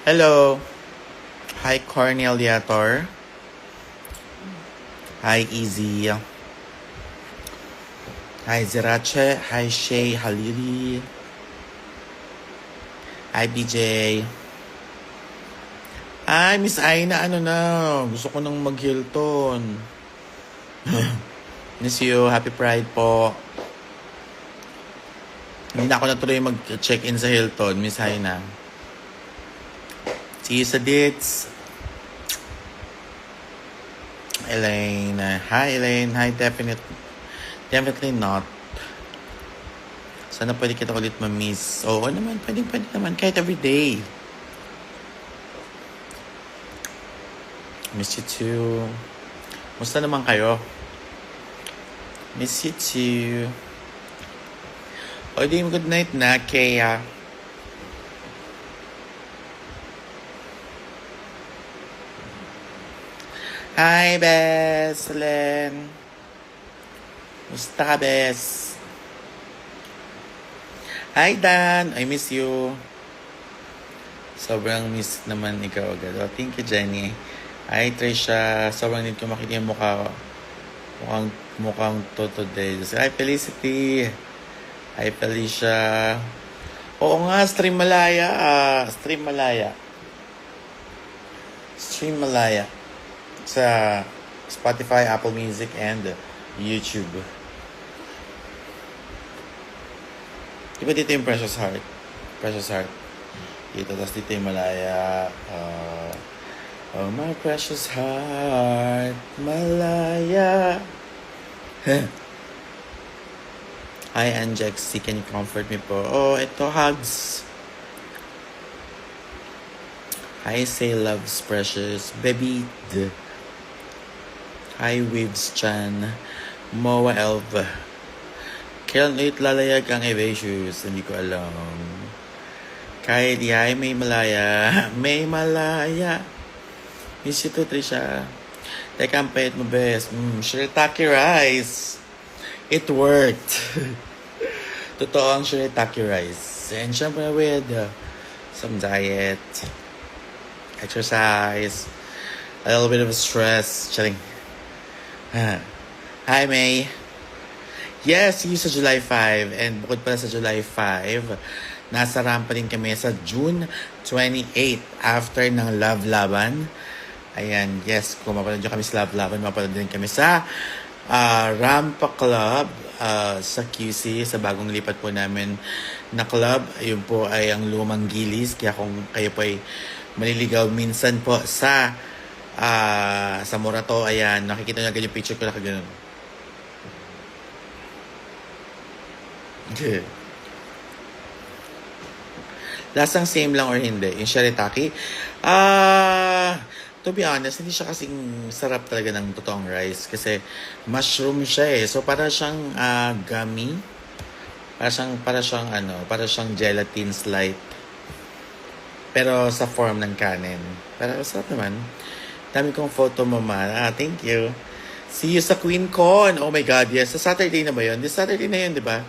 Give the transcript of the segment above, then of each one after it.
Hello. Hi, Corneliator. Hi, Easy. Hi, Zirache. Hi, Shay Halili. Hi, BJ. Ay, Miss Aina, ano na? Gusto ko nang mag-Hilton. Miss you. Happy Pride po. Hindi na ako natuloy mag-check-in sa Hilton, Miss Aina. See you sa dates. Elaine. Hi, Elaine. Hi, definitely not. Sana pwede kita ulit ma-miss. Oo naman, pwede naman. Kahit everyday. Miss you too. Musta naman kayo? Miss you too. O, di good night na, Kaya. Hi, Bes. Len. Musta ka, Bes? Hi, Dan. I miss you. Sobrang miss naman ikaw agad. Oh, thank you, Jenny. Hi, Trisha. Sobrang need ko makita yung mukha ko. Mukhang to today. Hi, Felicity. Hi, Felicia. Oo nga, Stream Malaya. Stream Malaya. Sa Spotify, Apple Music, and YouTube. Diba dito yung Precious Heart? Dito, tapos dito yung Malaya. Oh, my precious heart, Malaya. Hi, Anjexy. Can you comfort me po? Oh, ito, hugs. Hi, say loves precious. Baby. Hi, Waves Chan. Moa Elva. Kailan ulit lalayag ang Evasius? Hindi ko alam. Kahit ay may Malaya. May Malaya. Miss you too, Trisha. Teka, ang payat mo, best. Shirataki rice. It worked. Totoo ang shirataki rice. And syempre with some diet, exercise, a little bit of stress. Charing. Hi, May. Yes, see you sa July 5. And bukod pala sa July 5, nasa rampa din kami sa June 28 after ng Love Laban. Ayan, yes, kung mapanood nyo kami sa Love Laban, mapanood din kami sa Rampa Club sa QC, sa bagong lipat po namin na club. Ayun po ay ang Lumang Gilis. Kaya kung kayo po ay maliligaw minsan po sa Morato, ayan, nakikita nyo agad yung picture ko na kagano'n. Lasang same lang or hindi? Yung shirataki? To be honest, hindi siya kasing sarap talaga ng totoong rice. Kasi mushroom siya eh. So, para siyang gummy. Para siyang gelatin slight. Pero sa form ng kanin. Pero sarap naman. Dami kong photo, mama. Thank you. See you sa QueenCon. Oh my God, yes. Sa Saturday na ba yun? This Saturday na yun, di ba?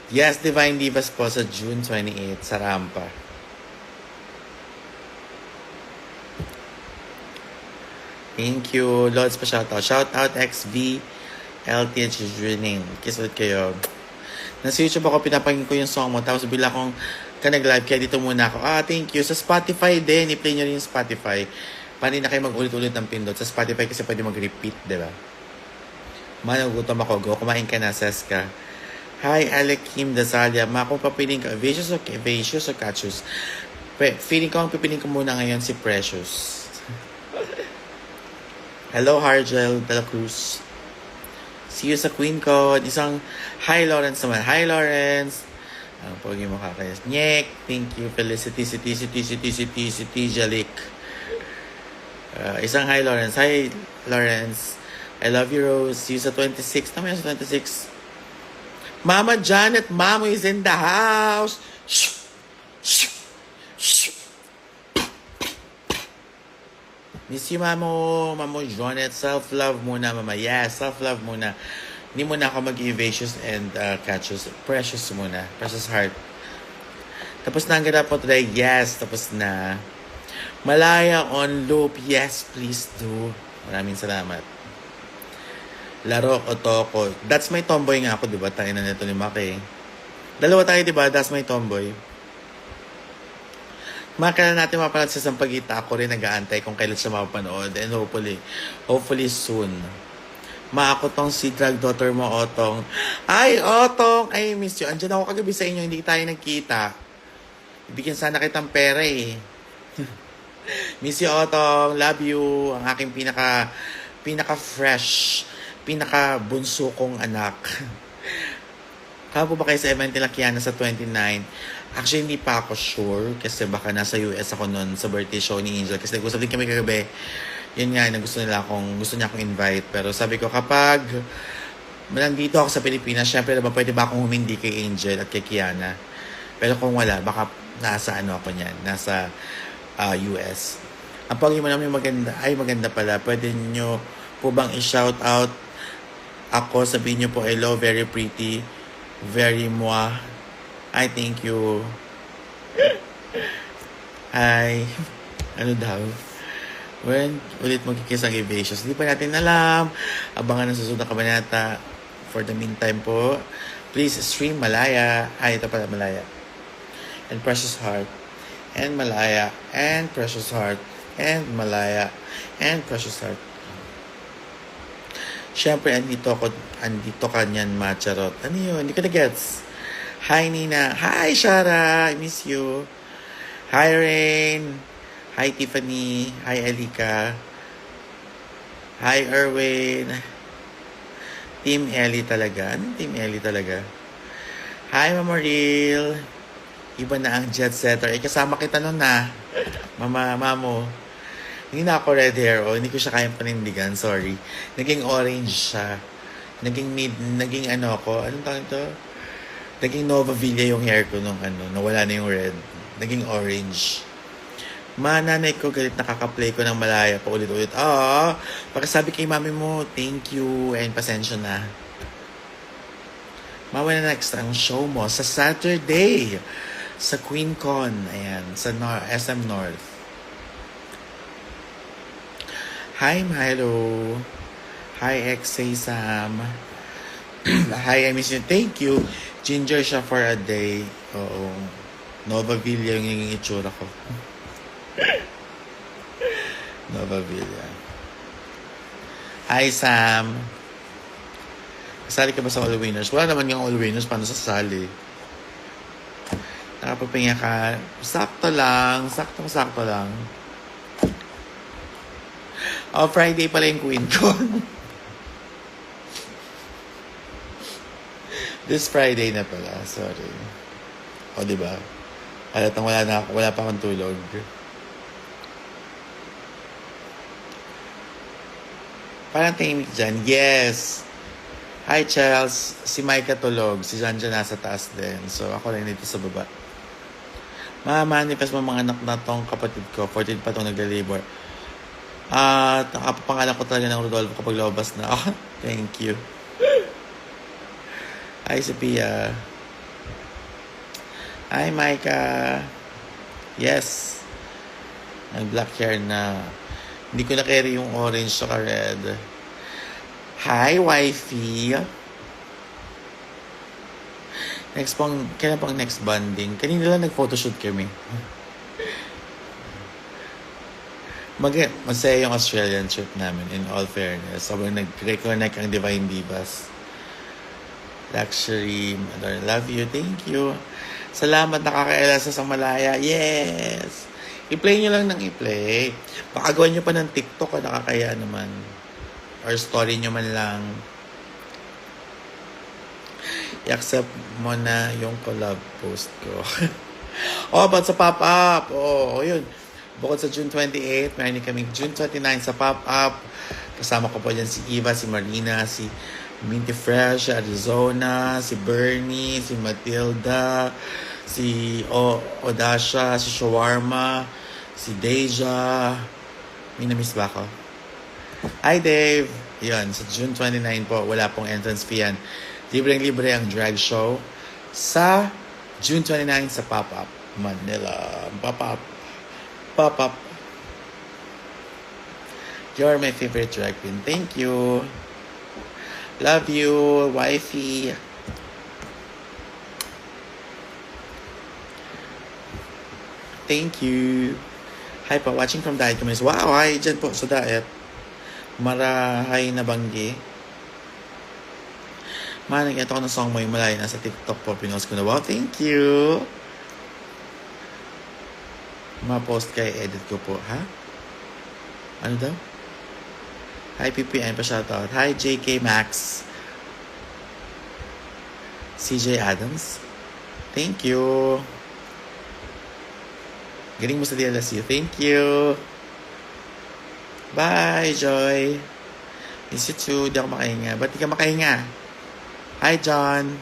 Yes, Divine Divas po sa June 28 sa Rampa. Thank you. Lods pa shoutout. Shoutout XV LTH Dreaming. Kiss ulit kayo. Nasa YouTube ako, pinapakinggan ko yung song mo. Tapos bila akong nag-live, kaya dito muna ako. Thank you. Sa Spotify din. I-play nyo rin yung Spotify. Paano na kayo mag-ulit-ulit ng pindot? Sa Spotify kasi pwede mag-repeat, diba? Managutom ako. Go. Kumain ka na, Seska. Hi, Alekim Dazalia. Kung papiling ka, Evasius o Catchus? Feeling ko, ang pipiling ko muna ngayon si Precious. Hello, Hargel de la Cruz. See you sa QueenCon. Isang hi, Lawrence naman. Hi, Lawrence. Ang pogi mo kakayas. Nyek. Thank you. Felicity, Jalik. Isang hi, Lawrence. Hi, Lawrence. I love you, Rose. See you sa 26. Tama yan sa 26. Mama Janet, Mamo is in the house. Miss you, Mamo Janet. Self-love muna, Mama. Yes, self-love muna. Hindi muna ako mag-Evasius and Catchus. Precious muna. Precious heart. Tapos na ang ganap po today. Yes, tapos na. Malaya on loop. Yes, please do. Maraming salamat. Laro o toko. That's my tomboy nga ako, di ba? Tayo na nito ni Maki. Dalawa tayo, di ba? That's my tomboy. Makakala natin mapanood sa Sampaguita. Ako rin nag-aantay kung kailan siya mapapanood. And hopefully soon. Ako tong si drag daughter mo, Otong. Ay, Otong! I miss you. Andiyan ako kagabi sa inyo. Hindi tayo nagkita. Bigyan sana kitang pera eh. Miss you, Otong. Love you. Ang aking pinaka-fresh, pinaka-bunso kong anak. Kaya po ba kayo sa event nila Kiana sa 29? Actually, hindi pa ako sure kasi baka nasa US ako noon sa birthday show ni Angel. Kasi nag-usap din kami kagabi. Yun nga, gusto niya akong invite. Pero sabi ko, kapag nandito ako sa Pilipinas, syempre naman pwede ba akong humindi kay Angel at kay Kiana? Pero kung wala, baka nasa ako niyan, nasa US. Ang pagi mo namin maganda pala. Pwede nyo po bang i-shout out ako? Sabihin nyo po, hello, very pretty, very moi. I thank you. Hi. Ano daw? When ulit magkikiss ang evasions? Hindi pa natin alam. Abangan ang susunod na kabanata. For the meantime po, please stream Malaya. Ito pala Malaya. And Precious Heart. And Malaya. And Precious Heart. And Malaya. And Precious Heart. Siyempre, andito ka niyan, Macharot. Ano yun? Hindi ko na-gets. Hi, Nina. Hi, Shara. I miss you. Hi, Rain. Hi, Tiffany. Hi, Elika. Hi, Erwin. Team Ellie talaga. Anong Team Ellie talaga? Hi, Memorial. Iba na ang jet setter. Kasama kita nun na. Mamo. Hindi na ako red hair. Hindi ko siya kayang panindigan. Sorry. Naging orange siya. Naging ano ako. Anong tawag ito? Naging Nova Villa yung hair ko nung nawala na yung red. Naging orange. Nanay ko galit nakaka-play ko ng Malaya pa ulit-ulit. Pagkasabi kay mami mo, thank you and pasensya na. Mawa na next ang show mo sa Saturday sa QueenCon. Ayan, sa SM North. Hi, Milo. Hi, XA Sam. Hi, I miss you. Thank you. Ginger siya for a day. Oo. Nova Villa yung itsura ko. Nova Villa. Hi, Sam. Kasali ka ba sa All Winners? Wala naman yung All Winners. Paano sasali? Nakapapinga ka. Sakto lang. Saktong-sakto lang. Friday pala yung QueenCon. This Friday na pala. Sorry. Diba? Halatang wala pa akong tulog. Parang tahimik dyan. Yes. Hi, Charles. Si Micah tulog. Si Jan nasa taas din. So, ako lang dito sa baba. Manifest mo mga anak na tong kapatid ko. 14 pa tong naglalabor. At nakapangalan ko talaga ng Rodolfo kapag labas na. Thank you. Hi, Sophia. Hi, Micah. Yes. Nag-black hair na. Hindi ko na-carry yung orange saka red. Hi, wifey. Kailan pang next bonding? Kanina lang nag-photoshoot kami. Masaya yung Australian trip namin, in all fairness. Sobrang nag-reconnect ang Divine Divas. Luxury, Mother, love you, thank you. Salamat, nakakaelasa sa Malaya. Yes! I-play nyo lang ng i-play. Baka gawin nyo pa ng TikTok, nakakaya naman. Or story nyo man lang. I-accept mo na yung collab post ko. But sa pop-up. Yun. Bukod sa June 28, meron kami June 29 sa pop-up. Kasama ko po dyan si Eva, si Marina, si Minty Fresh, Arizona, si Bernie, si Matilda, si Odasha, si Shawarma, si Deja. May na-miss ba ako? Hi, Dave! Yun, sa June 29 po, wala pong entrance fee yan. Libreng-libre ang drag show sa June 29 sa pop-up. Manila. Pop up. Pop up. You're my favorite drag queen. Thank you. Love you, wifey. Thank you. Hi po, watching from Diet Communist. Wow, hi dyan po sa Diet. Marahay na banggi. Nag-get ako ng song mo yung malay. Nasa TikTok po, pinost ko na. Wow, thank you. Ma-post kay edit ko po, ha? Ano daw? Hi, PPN pa shoutout. Hi, JK Max. CJ Adams. Thank you. Galing mo sa DLSU. Thank you. Bye, Joy. Miss you too. Di ako makahinga. Ba't di ka makahinga? Hi, John.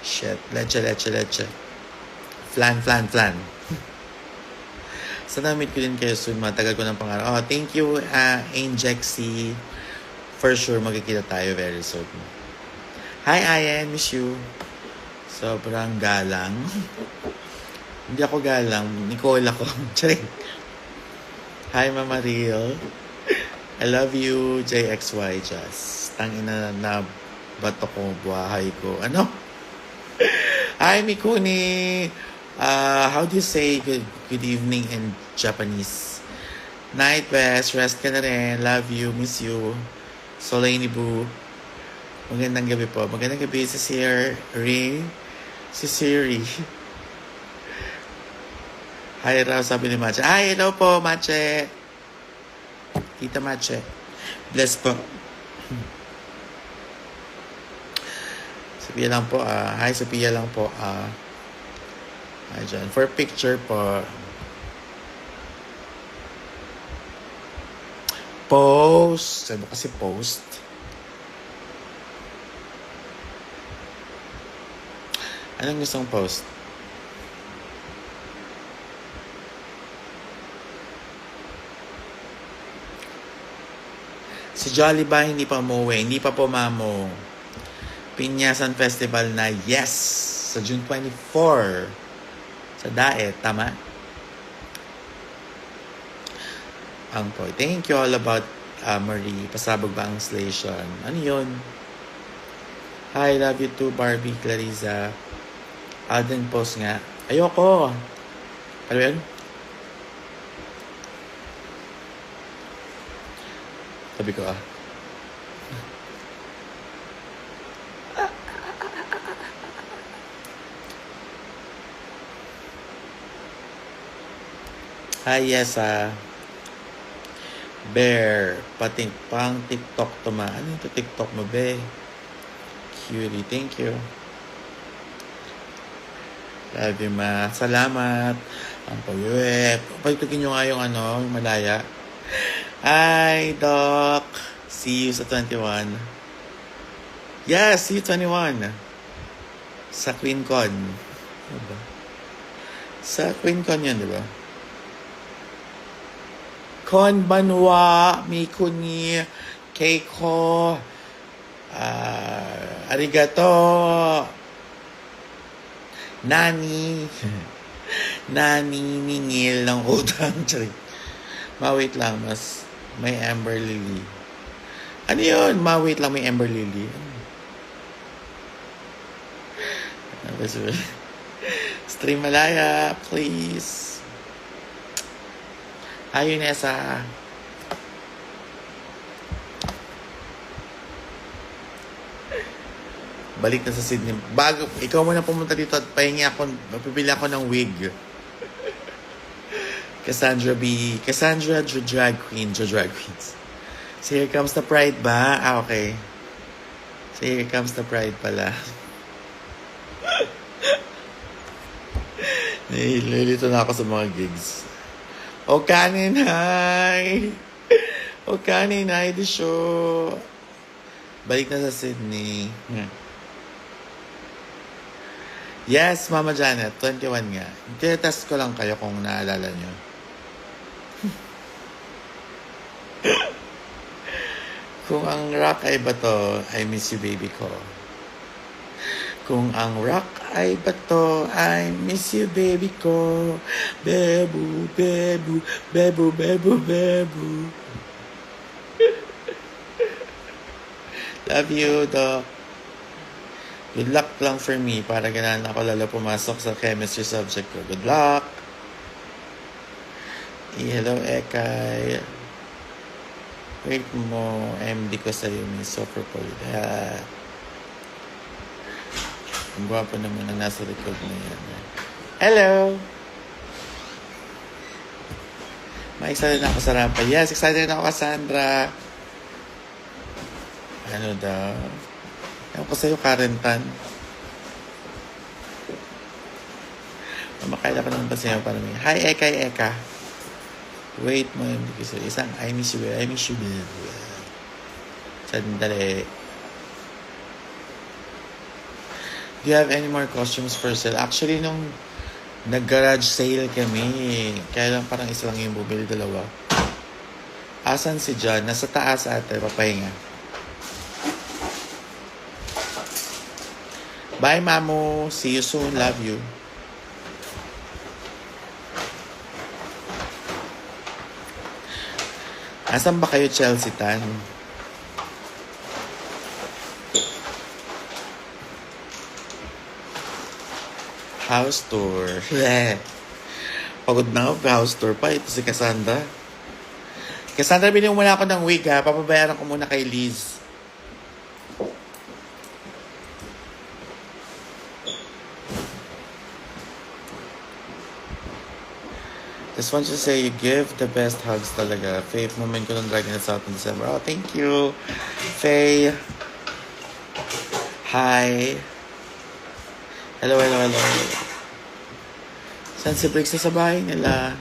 Shit. Leche. Flan. Sana meet ko din kayo soon. Matagal ko ng pangarap. Oh, thank you, Angexy. For sure, magkikita tayo very soon. Hi, Ayan. Miss you. Sobrang galang. Hindi ako galang. Nicole ako. Charing. Hi, Mama Real. I love you, JXY Just. Tangina na bato ko, buhay ko. Ano? Hi, Mikuni. How do you say good evening in Japanese? Night, best. Rest ka na rin. Love you. Miss you. Soleini Boo. Magandang gabi po. Magandang gabi si Siri. Si Siri. Hi raw, sabi ni Mache. Hi, hello po, Mache. Tita Mache. Bless po. Sophia lang po. Hi, Sophia lang po. Hi, John. For picture po. Post. Sabi kasi post. Anong gustong post? Si Jolly ba hindi pa umuwi? Hindi pa po, mamo. Pinyasan Festival na yes! Sa June 24. Sa Daet, tama? Ang po. Thank you all about Marie. Pasabog ba ang installation? Ano yun? Hi, love you too, Barbie, Clarissa. Alden post nga. Ayoko. Ano yun? Sabi ko Hi, yes, Bear. Pating pang TikTok to ma. Ano yung TikTok mo, be? Cutie, thank you. Love you, ma. Salamat. Ang pag-uwi. Pagtugin nyo nga yung yung malaya. Hi, Doc. See you sa 21. Yes, see you 21. Sa QueenCon. Diba? Sa QueenCon yun, di ba? Kon banwa, mikuni, keiko, arigato, nani, ningil ng utang. Mawait lang, mas may Amber Lily. Ano yun? Mawait lang, may Amber Lily. Stream Malaya, please. Hi, Nessa. Balik na sa Sydney. Bago, ikaw muna pumunta dito at pahingi ako, mapibili ako ng wig. Cassandra Drag Queen, Drag Queens. So here comes the pride ba? Okay. So here comes the pride pala. Nililito na ako sa mga gigs. O kanin, hi! O kanin, hi, the show. Balik na sa Sydney. Yes, Mama Janet, 21 nga. Test ko lang kayo kung naalala nyo. Kung ang rock ay bato, I miss you, baby ko. Kung ang rock ay bato, I miss you baby ko. Bebu, bebu, bebu, bebu, bebu. Love you, Doc. Good luck lang for me para ganahan ako lalo pumasok sa chemistry subject ko. Good luck! Hello, Ekay. Wait mo, MD ko sa'yo, may super quality. Ang gwapo naman ang nasa likod na yan. Hello! Ma-excited na ako sa rampa. Yes, excited na ako, Cassandra. Ano daw? Ewan ko sa'yo, Karentan. Makaila ka naman ba sa'yo para may... Hi, Eka. Wait mo, hindi ko sa'yo. Isang, I miss you. Sandali. Do you have any more costumes for sale? Actually, nung nag-garage sale kami, kaya lang parang isa lang yung bumili, dalawa. Asan si John? Nasa taas ate, papahinga. Bye, Mamu. See you soon. Love you. Asan ba kayo, Chelsea Tan? House tour. Pagod na ako, house tour pa. Ito si Cassandra. Cassandra, bilhin mo muna ako ng wig ha. Papabayaran ko muna kay Liz. Just want to say, you give the best hugs talaga. Faye, moment ko ng Dragon at South in December. Oh, thank you. Faye. Hi. Hello. Saan si Briggs na sa bahay nila?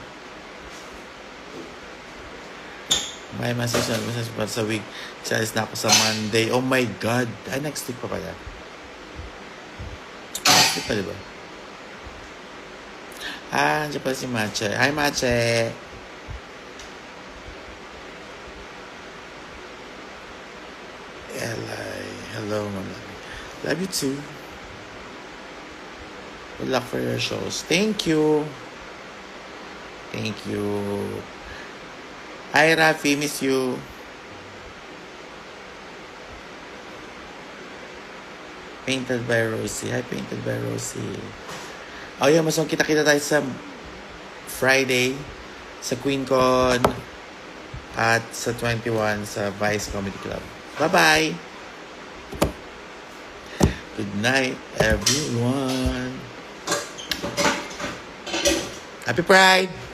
May message sa week. Salis na ako sa Monday. Oh my God. Ay, next week pa pala. Next week pa, diba? Andiyan pala si Mache. Hi, Mache! Hello, mama. Love you too. Good luck for your shows. Thank you. Hi, Rafi. Miss you. Painted by Rosie. Hi, Painted by Rosie. Oh, yun. Mas kita-kita tayo sa Friday sa QueenCon at sa 21 sa Vice Comedy Club. Bye-bye! Good night, everyone! Happy Pride!